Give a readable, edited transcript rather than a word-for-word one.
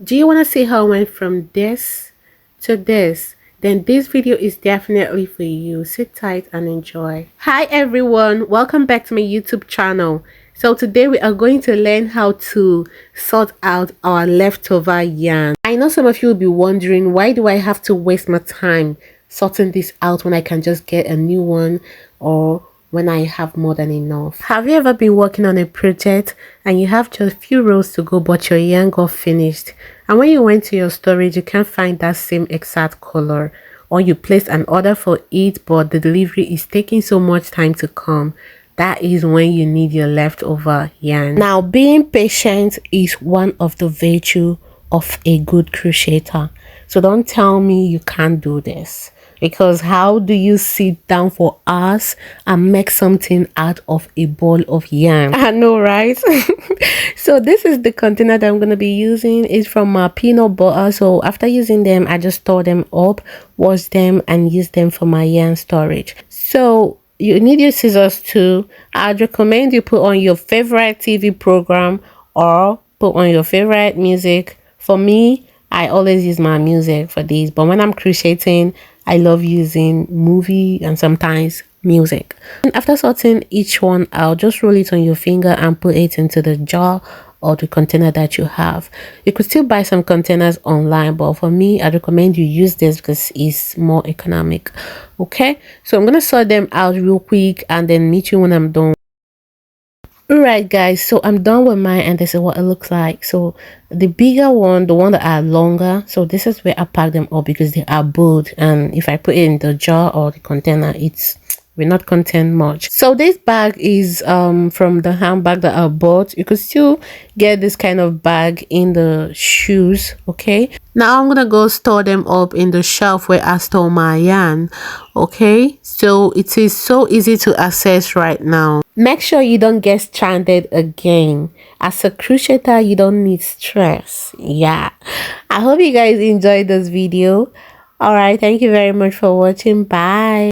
Do you want to see how I went from this to this? Then this video is definitely for you. Sit tight and enjoy. Hi everyone, welcome back to my YouTube channel. So today we are going to learn how to sort out our leftover yarn. I know some of you will be wondering, why do I have to waste my time sorting this out when I can just get a new one, or when I have more than enough? Have you ever been working on a project and you have just a few rows to go, but your yarn got finished, and when you went to your storage you can't find that same exact color, or you placed an order for it but the delivery is taking so much time to come? That is when you need your leftover yarn. Now, being patient is one of the virtues of a good crocheter, so don't tell me you can't do this. Because how do you sit down for hours and make something out of a ball of yarn? I know, right? So this is the container that I'm going to be using. It's from peanut butter. So after using them, I just store them up, wash them, and use them for my yarn storage. So you need your scissors too. I'd recommend you put on your favorite TV program or put on your favorite music. For me, I always use my music for these, but when I'm crocheting, I love using movie and sometimes music. And after sorting each one out, just roll it on your finger and put it into the jar or the container that you have. You could still buy some containers online, but for me, I recommend you use this because it's more economic. Okay, so I'm gonna sort them out real quick and then meet you when I'm done. Alright guys, so I'm done with mine and this is what it looks like. So the bigger one, the one that are longer, so this is where I pack them up because they are bold, and if I put it in the jar or the container, it will not contain much. So this bag is from the handbag that I bought. You could still get this kind of bag in the shoes. Okay, now I'm gonna go store them up in the shelf where I store my yarn. Okay, so it is so easy to access right now. Make sure you don't get stranded again. As a crocheter, you don't need stress. Yeah, I hope you guys enjoyed this video. All right, thank you very much for watching. Bye.